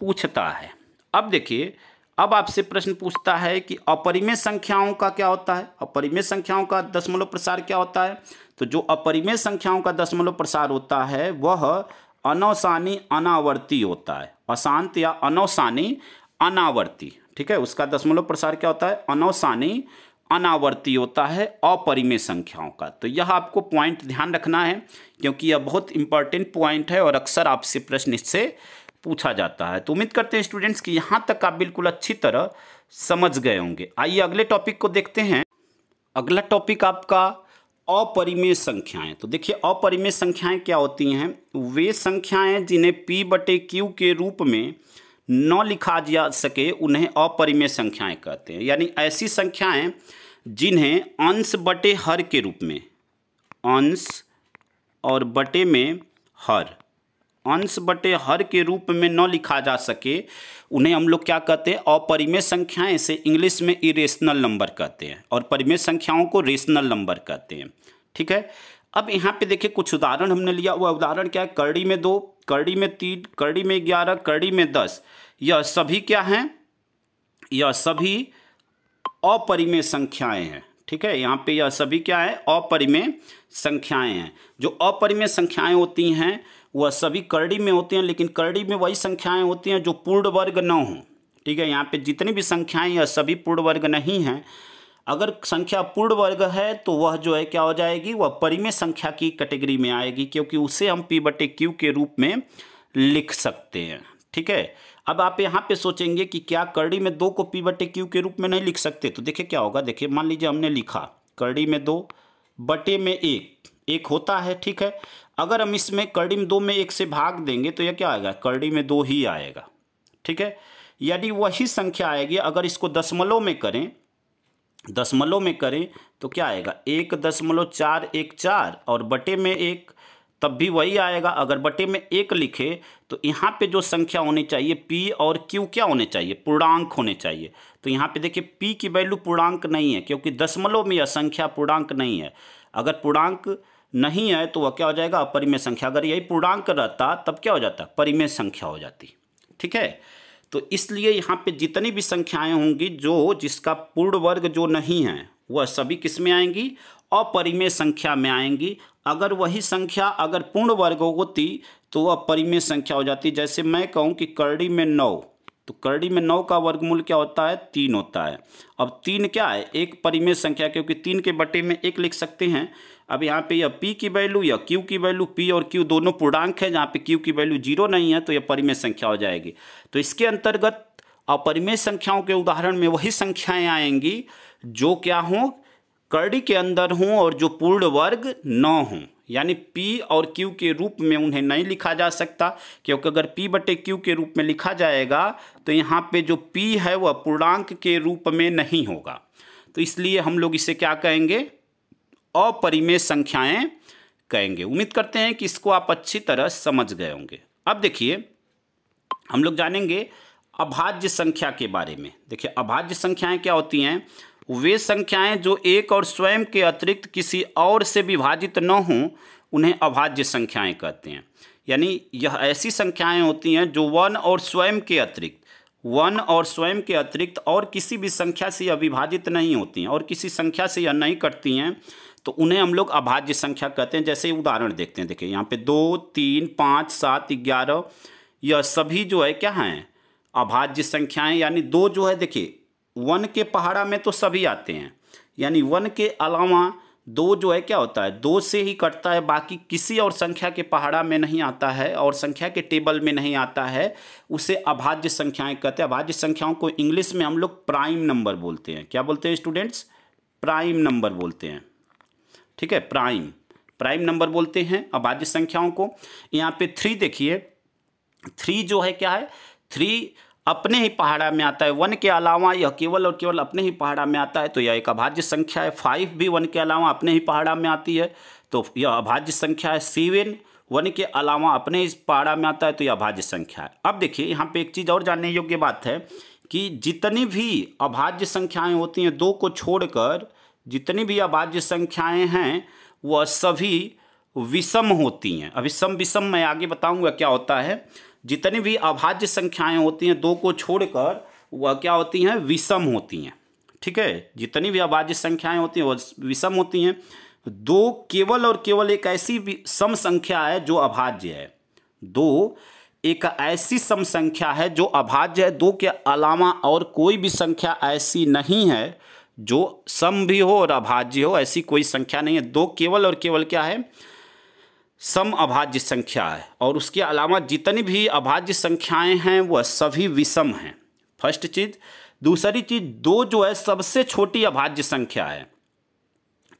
Speaker 1: पूछता है। अब देखिए, अब आपसे प्रश्न पूछता है कि अपरिमेय संख्याओं का क्या होता है, अपरिमेय संख्याओं का दशमलव प्रसार क्या होता है। तो जो अपरिमेय संख्याओं का दशमलव प्रसार होता है वह अनवसानी अनावर्ती होता है, अशांत या अनवसानी अनावर्ती, ठीक है। उसका दशमलव प्रसार क्या होता है, अनवसानी अनावर्ती होता है अपरिमेय संख्याओं का। तो यह आपको पॉइंट ध्यान रखना है, क्योंकि यह बहुत इंपॉर्टेंट पॉइंट है और अक्सर आपसे प्रश्न इससे पूछा जाता है। तो उम्मीद करते हैं स्टूडेंट्स कि यहाँ तक आप बिल्कुल अच्छी तरह समझ गए होंगे। आइए अगले टॉपिक को देखते हैं। अगला टॉपिक आपका अपरिमेय संख्याएं। तो देखिए अपरिमेय संख्याएं क्या होती हैं, वे संख्याएं जिन्हें P/Q के रूप में न लिखा जा सके उन्हें अपरिमेय संख्याएं कहते हैं। यानी ऐसी संख्याएं जिन्हें अंश बटे हर के रूप में, अंश और बटे में हर, अंश बटे हर के रूप में न लिखा जा सके उन्हें हम लोग क्या कहते हैं, अपरिमेय संख्याएं। इसे इंग्लिश में इरेशनल नंबर कहते हैं और परिमेय संख्याओं को रेशनल नंबर कहते हैं, ठीक है। अब यहाँ पे देखिए कुछ उदाहरण हमने लिया हुआ। उदाहरण क्या है, करड़ी में 2, करड़ी में 3, करड़ी में 11, करड़ी में 10, यह सभी क्या हैं, यह सभी अपरिमेय संख्याएं हैं, ठीक है। यहाँ पे यह सभी क्या है, अपरिमेय संख्याएं हैं। जो अपरिमेय संख्याएं होती हैं वह सभी करड़ी में होती हैं, लेकिन करड़ी में वही संख्याएं होती हैं जो पूर्ण वर्ग न हों, ठीक है। यहाँ पे जितनी भी संख्याएं यह सभी पूर्ण वर्ग नहीं हैं। अगर संख्या पूर्ण वर्ग है तो वह जो है क्या हो जाएगी, वह परिमेय संख्या की कैटेगरी में आएगी, क्योंकि उसे हम P/Q के रूप में लिख सकते हैं, ठीक है। अब आप यहाँ पे सोचेंगे कि क्या करड़ी में 2 को P/Q के रूप में नहीं लिख सकते, तो देखिए क्या होगा। देखिए मान लीजिए हमने लिखा करड़ी में 2 बटे में 1 होता है, ठीक है। अगर हम इसमें करड़ी में 2 में 1 से भाग देंगे तो यह क्या आएगा, करड़ी में 2 ही आएगा, ठीक है। यानी वही संख्या आएगी। अगर इसको दशमलव में करें, दशमलव में करें तो क्या आएगा, 1.414 और बटे में 1, तब भी वही आएगा। अगर बटे में 1 लिखे तो यहाँ पे जो संख्या होनी चाहिए P और Q क्या होने चाहिए, पूर्णांक होने चाहिए। तो यहाँ पे देखिए P की वैल्यू पूर्णांक नहीं है, क्योंकि दशमलव में यह संख्या पूर्णांक नहीं है। अगर पूर्णांक नहीं है तो वह क्या हो जाएगा, अपरिमेय संख्या। अगर यही पूर्णांक रहता तब क्या हो जाता, परिमेय संख्या हो जाती, ठीक है। तो इसलिए यहाँ पे जितनी भी संख्याएं होंगी जो जिसका पूर्ण वर्ग जो नहीं है वह सभी किस में आएंगी, अपरिमेय संख्या में आएंगी। अगर वही संख्या अगर पूर्ण वर्ग होती तो वह परिमेय संख्या हो जाती। जैसे मैं कहूँ कि करड़ी में 9, तो करड़ी में 9 का वर्गमूल क्या होता है, 3 होता है। अब 3 क्या है, एक परिमेय संख्या, क्योंकि 3 के बटे में 1 लिख सकते हैं। अब यहाँ पे यह p की वैल्यू या q की वैल्यू, p और q दोनों पूर्णांक है, जहाँ पे q की वैल्यू 0 नहीं है तो यह परिमेय संख्या हो जाएगी। तो इसके अंतर्गत अपरिमेय संख्याओं के उदाहरण में वही संख्याएं आएंगी जो क्या हों, करड़ी के अंदर हों और जो पूर्ण वर्ग न हों, यानी p और q के रूप में उन्हें नहीं लिखा जा सकता, क्योंकि अगर p बटे q के रूप में लिखा जाएगा तो यहाँ पे जो p है वह पूर्णांक के रूप में नहीं होगा। तो इसलिए हम लोग इसे क्या कहेंगे, अपरिमेय संख्याएं कहेंगे। उम्मीद करते हैं कि इसको आप अच्छी तरह समझ गए होंगे। अब देखिए हम लोग जानेंगे अभाज्य संख्या के बारे में। देखिए अभाज्य संख्याएं क्या होती हैं, वे संख्याएं जो एक और स्वयं के अतिरिक्त किसी और से विभाजित न हों उन्हें अभाज्य संख्याएं कहते हैं। यानी यह ऐसी संख्याएं होती हैं जो वन और स्वयं के अतिरिक्त और किसी भी संख्या से यह विभाजित नहीं होती हैं और किसी संख्या से यह नहीं कटती हैं, तो उन्हें हम लोग अभाज्य संख्या कहते हैं। जैसे उदाहरण देखते हैं, देखिए यहाँ पे 2, 3, 5, 7, 11 यह सभी जो है क्या हैं, अभाज्य संख्याएं। यानी 2 जो है देखिए 1 के पहाड़ा में तो सभी आते हैं, यानी 1 के अलावा 2 जो है क्या होता है, 2 से ही कटता है, बाकी किसी और संख्या के पहाड़ा में नहीं आता है और संख्या के टेबल में नहीं आता है, उसे अभाज्य संख्याएं कहते हैं। अभाज्य संख्याओं को इंग्लिश में हम लोग प्राइम नंबर बोलते हैं। क्या बोलते हैं स्टूडेंट्स, प्राइम नंबर बोलते हैं। ठीक है, प्राइम नंबर बोलते हैं अभाज्य संख्याओं को। यहाँ पे 3 देखिए, 3 जो है क्या है, 3 अपने ही पहाड़ा में आता है, 1 के अलावा यह केवल और केवल अपने ही पहाड़ा में आता है, तो यह एक अभाज्य संख्या है। 5 भी 1 के अलावा अपने ही पहाड़ा में आती है, तो यह अभाज्य संख्या है। 7 1 के अलावा अपने ही पहाड़ा में आता है, तो यह अभाज्य संख्या है। अब देखिए यहाँ पे एक चीज़ और जानने योग्य बात है कि जितनी भी अभाज्य संख्याएँ होती हैं 2 को छोड़कर, जितनी भी अभाज्य संख्याएँ हैं वह सभी विषम होती हैं। अभी सम विषम मैं आगे बताऊँगा क्या होता है। जितनी भी अभाज्य संख्याएं होती हैं 2 को छोड़कर वह क्या होती हैं, विषम होती हैं। ठीक है, जितनी भी अभाज्य संख्याएं होती हैं वह विषम होती हैं। 2 केवल और केवल एक ऐसी सम संख्या है जो अभाज्य है। 2 एक ऐसी सम संख्या है जो अभाज्य है। 2 के अलावा और कोई भी संख्या ऐसी नहीं है जो सम भी हो और अभाज्य हो, ऐसी कोई संख्या नहीं है। 2 केवल और केवल क्या है, सम अभाज्य संख्या है, और उसके अलावा जितनी भी अभाज्य संख्याएं हैं वह सभी विषम हैं। फर्स्ट चीज़। दूसरी चीज़, 2 जो है सबसे छोटी अभाज्य संख्या है।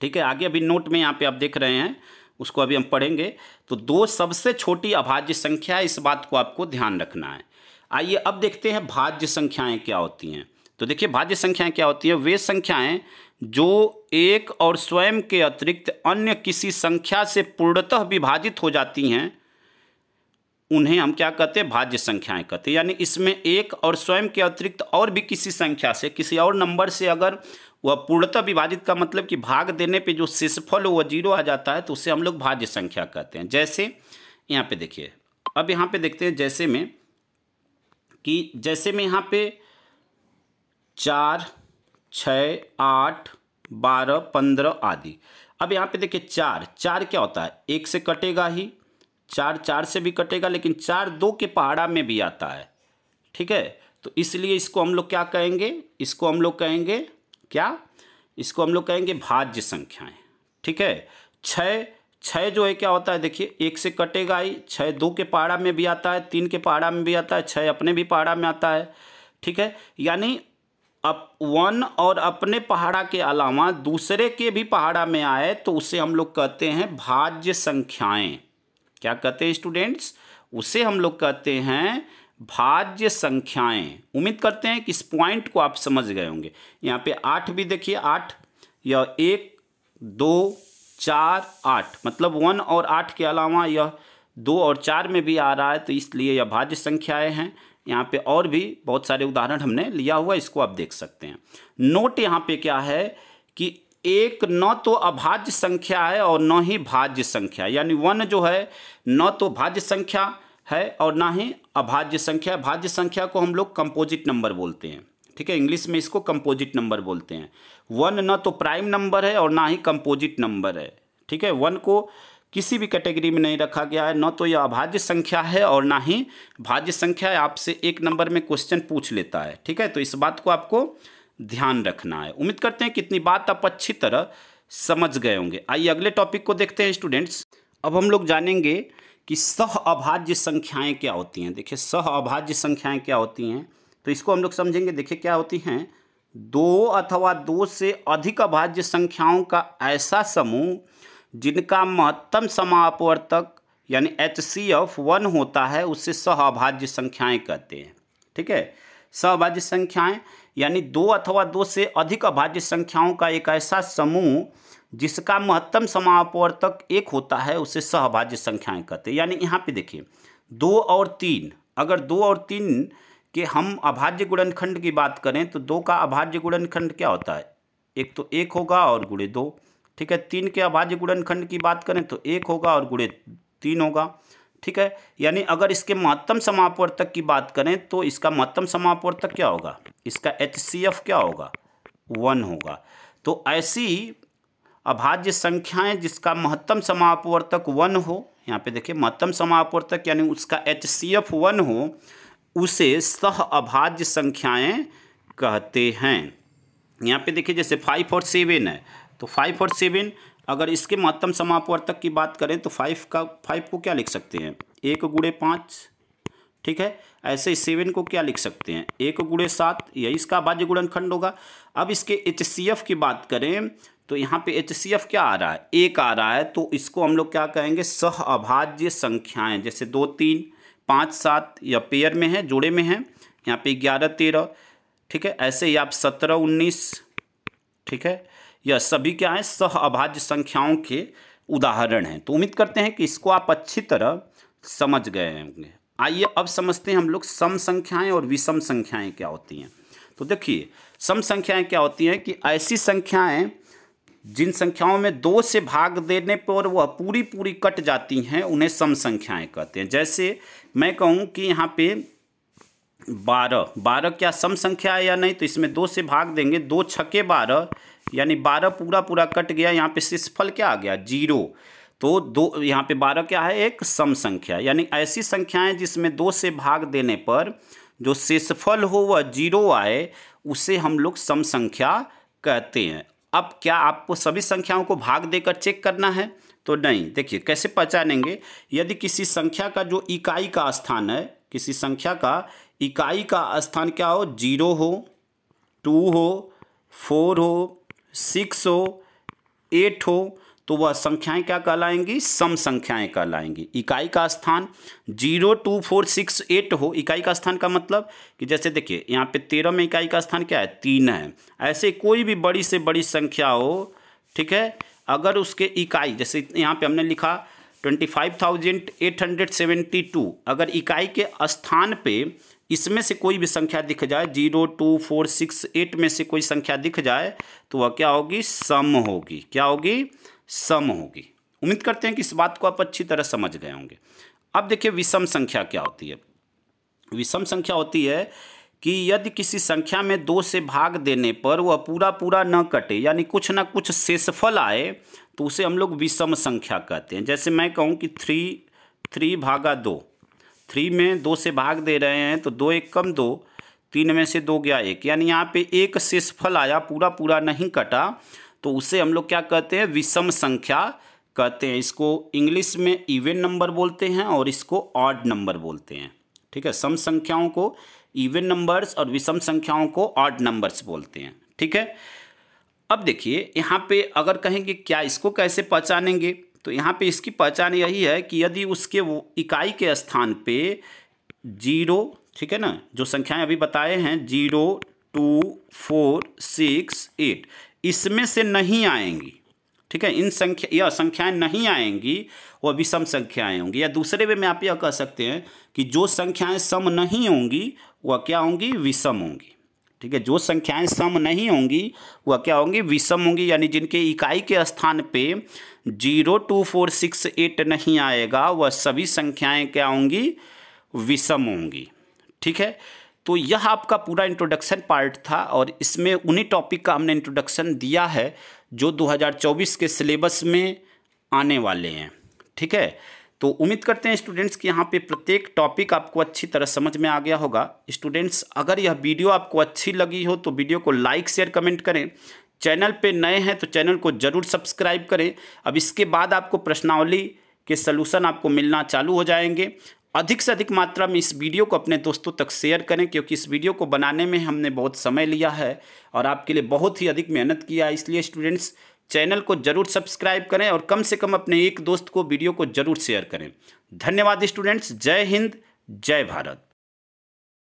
Speaker 1: ठीक है, आगे अभी नोट में यहाँ पे आप देख रहे हैं, उसको अभी हम पढ़ेंगे। तो 2 सबसे छोटी अभाज्य संख्या है, इस बात को आपको ध्यान रखना है। आइए अब देखते हैं भाज्य संख्याएँ क्या होती हैं। तो देखिए भाज्य संख्याएँ क्या होती हैं, वे संख्याएँ जो एक और स्वयं के अतिरिक्त अन्य किसी संख्या से पूर्णतः विभाजित हो जाती हैं उन्हें हम क्या कहते हैं, भाज्य संख्याएं कहते हैं। यानी इसमें एक और स्वयं के अतिरिक्त और भी किसी संख्या से, किसी और नंबर से अगर वह पूर्णतः विभाजित का मतलब कि भाग देने पे जो शेषफल हो वह 0 आ जाता है, तो उसे हम लोग भाज्य संख्या कहते हैं। जैसे यहाँ पे देखिए, अब यहाँ पे देखते हैं जैसे में यहाँ पे 4, 6, 8, 12, 15 आदि। अब यहाँ पे देखिए 4 क्या होता है, 1 से कटेगा ही, 4 से भी कटेगा, लेकिन 4 2 के पहाड़ा में भी आता है। ठीक है, तो इसलिए इसको हम लोग क्या कहेंगे, इसको हम लोग कहेंगे भाज्य संख्याएं। ठीक है, 6 जो है क्या होता है, देखिए 1 से कटेगा ही, 6 2 के पहाड़ा में भी आता है, 3 के पहाड़ा में भी आता है, 6 अपने भी पहाड़ा में आता है। ठीक है, यानी अब 1 और अपने पहाड़ा के अलावा दूसरे के भी पहाड़ा में आए तो उसे हम लोग कहते हैं भाज्य संख्याएं। क्या कहते हैं स्टूडेंट्स, उसे हम लोग कहते हैं भाज्य संख्याएं। उम्मीद करते हैं कि इस पॉइंट को आप समझ गए होंगे। यहाँ पे 8 भी देखिए, 8 यह 1 2 4 8, मतलब 1 और 8 के अलावा यह 2 और 4 में भी आ रहा है, तो इसलिए यह भाज्य संख्याएं हैं। यहाँ पे और भी बहुत सारे उदाहरण हमने लिया हुआ, इसको आप देख सकते हैं। नोट यहाँ पे क्या है कि एक न तो अभाज्य संख्या है और न ही भाज्य संख्या, यानी 1 जो है न तो भाज्य संख्या है और ना ही अभाज्य संख्या। भाज्य संख्या को हम लोग कंपोजिट नंबर बोलते हैं। ठीक है, इंग्लिश में इसको कंपोजिट नंबर बोलते हैं। 1 न तो प्राइम नंबर है और ना ही कंपोजिट नंबर है। ठीक है, 1 को किसी भी कैटेगरी में नहीं रखा गया है, न तो यह अभाज्य संख्या है और ना ही भाज्य संख्या है। आपसे 1 नंबर में क्वेश्चन पूछ लेता है। ठीक है, तो इस बात को आपको ध्यान रखना है। उम्मीद करते हैं कि इतनी बात आप अच्छी तरह समझ गए होंगे। आइए अगले टॉपिक को देखते हैं स्टूडेंट्स। अब हम लोग जानेंगे कि सह अभाज्य संख्याएं क्या होती हैं। देखिए सह अभाज्य संख्याएं क्या होती हैं, तो इसको हम लोग समझेंगे। देखिए क्या होती हैं, दो अथवा दो से अधिक अभाज्य संख्याओं का ऐसा समूह जिनका महत्तम समापवर्तक यानी HCF 1 होता है, उससे सह अभाज्य संख्याएं कहते हैं। ठीक है, सहअभाज्य संख्याएं यानी दो अथवा दो से अधिक अभाज्य संख्याओं का एक ऐसा समूह जिसका महत्तम समापवर्तक 1 होता है, उसे सहअभाज्य संख्याएं कहते हैं। यानी यहाँ पे देखिए 2 और 3, अगर 2 और 3 के हम अभाज्य गुणनखंड की बात करें तो 2 का अभाज्य गुणनखंड क्या होता है, एक तो 1 होगा और गुणे 2। ठीक है, 3 के अभाज्य गुणनखंड की बात करें तो 1 होगा और गुणे 3 होगा। ठीक है, यानी अगर इसके महत्तम समापवर्तक की बात करें तो इसका महत्तम समापवर्तक क्या होगा, इसका HCF क्या होगा, 1 होगा। तो ऐसी अभाज्य संख्याएं जिसका महत्तम समापवर्तक 1 हो, यहाँ पे देखिए महत्तम समापवर्तक यानी उसका HCF 1 हो, उसे सह अभाज्य संख्याएं कहते हैं। यहाँ पे देखिए जैसे 5 और 7 है, तो 5 और 7 अगर इसके महत्तम समापवर्तक की बात करें तो 5 को क्या लिख सकते हैं, 1 गुणे 5। ठीक है, ऐसे 7 को क्या लिख सकते हैं, 1 गुणे 7, यही इसका अभाज्य गुणनखंड होगा। अब इसके HCF की बात करें तो यहाँ पे HCF क्या आ रहा है, 1 आ रहा है, तो इसको हम लोग क्या कहेंगे, सह अभाज्य संख्याएं। जैसे 2 3 5 7 या पेयर में है, जोड़े में है, यहाँ पे 11 13। ठीक है, ऐसे ही आप 17 19। ठीक है, यह सभी क्या है, सह अभाज्य संख्याओं के उदाहरण हैं। तो उम्मीद करते हैं कि इसको आप अच्छी तरह समझ गए होंगे। आइए अब समझते हैं हम लोग सम संख्याएं और विषम संख्याएं क्या होती हैं। तो देखिए सम संख्याएं क्या होती हैं कि ऐसी संख्याएं जिन संख्याओं में 2 से भाग देने पर वह पूरी पूरी कट जाती हैं, उन्हें सम संख्याएं कहते हैं। जैसे मैं कहूँ कि यहाँ पे 12 क्या सम संख्या है या नहीं, तो इसमें 2 से भाग देंगे, 2 छक्के 12 यानी 12 पूरा पूरा कट गया, यहाँ पे शेषफल क्या आ गया, 0। तो 2 यहाँ पे 12 क्या है, एक सम संख्या। यानी ऐसी संख्याएं जिसमें 2 से भाग देने पर जो शेषफल हो वह 0 आए, उसे हम लोग सम संख्या कहते हैं। अब क्या आपको सभी संख्याओं को भाग देकर चेक करना है, तो नहीं। देखिए कैसे पहचानेंगे, यदि किसी संख्या का जो इकाई का स्थान है, किसी संख्या का इकाई का स्थान क्या हो, 0 हो, 2 हो, 4 हो, 6 हो, 8 हो, तो वह संख्याएं क्या कहलाएंगी, सम संख्याएं कहलाएंगी। इकाई का स्थान 0 2 4 6 8 हो, इकाई का स्थान का मतलब कि जैसे देखिए यहाँ पे 13 में इकाई का स्थान क्या है, 3 है। ऐसे कोई भी बड़ी से बड़ी संख्या हो, ठीक है, अगर उसके इकाई जैसे यहाँ पे हमने लिखा 25,872, अगर इकाई के स्थान पे इसमें से कोई भी संख्या दिख जाए, 0 2 4 6 8 में से कोई संख्या दिख जाए, तो वह क्या होगी, सम होगी। क्या होगी, सम होगी। उम्मीद करते हैं कि इस बात को आप अच्छी तरह समझ गए होंगे। अब देखिए विषम संख्या क्या होती है। विषम संख्या होती है कि यदि किसी संख्या में 2 से भाग देने पर वह पूरा पूरा न कटे, यानी कुछ ना कुछ शेषफल आए, तो उसे हम लोग विषम संख्या कहते हैं। जैसे मैं कहूँ कि 3 भागा 2, 3 में 2 से भाग दे रहे हैं तो 2 1 कम 2, 3 में से 2 गया 1, यानी यहाँ पे एक शेषफल आया, पूरा पूरा नहीं कटा, तो उसे हम लोग क्या कहते हैं, विषम संख्या कहते हैं। इसको इंग्लिश में इवन नंबर बोलते हैं और इसको ऑड नंबर बोलते हैं। ठीक है, सम संख्याओं को इवन नंबर्स और विषम संख्याओं को ऑड नंबर्स बोलते हैं। ठीक है, अब देखिए यहाँ पे अगर कहेंगे क्या इसको कैसे पहचानेंगे, तो यहाँ पे इसकी पहचान यही है कि यदि उसके वो इकाई के स्थान पे 0, ठीक है ना, जो संख्याएं अभी बताए हैं 0 2 4 6 8, इसमें से नहीं आएंगी। ठीक है, यह संख्याएं नहीं आएंगी, वह विषम संख्याएं होंगी। या दूसरे वे में आप यह कह सकते हैं कि जो संख्याएं सम नहीं होंगी वह क्या होंगी, विषम होंगी। ठीक है, जो संख्याएं सम नहीं होंगी वह क्या होंगी, विषम होंगी। यानी जिनके इकाई के स्थान पे 0 2 4 6 8 नहीं आएगा, वह सभी संख्याएं क्या होंगी, विषम होंगी। ठीक है, तो यह आपका पूरा इंट्रोडक्शन पार्ट था और इसमें उन्हीं टॉपिक का हमने इंट्रोडक्शन दिया है जो 2024 के सिलेबस में आने वाले हैं। ठीक है, तो उम्मीद करते हैं स्टूडेंट्स कि यहाँ पे प्रत्येक टॉपिक आपको अच्छी तरह समझ में आ गया होगा। स्टूडेंट्स, अगर यह वीडियो आपको अच्छी लगी हो तो वीडियो को लाइक शेयर कमेंट करें। चैनल पे नए हैं तो चैनल को ज़रूर सब्सक्राइब करें। अब इसके बाद आपको प्रश्नावली के सलूशन आपको मिलना चालू हो जाएंगे। अधिक से अधिक मात्रा में इस वीडियो को अपने दोस्तों तक शेयर करें, क्योंकि इस वीडियो को बनाने में हमने बहुत समय लिया है और आपके लिए बहुत ही अधिक मेहनत किया है। इसलिए स्टूडेंट्स चैनल को ज़रूर सब्सक्राइब करें और कम से कम अपने एक दोस्त को वीडियो को ज़रूर शेयर करें। धन्यवाद स्टूडेंट्स। जय हिंद, जय भारत।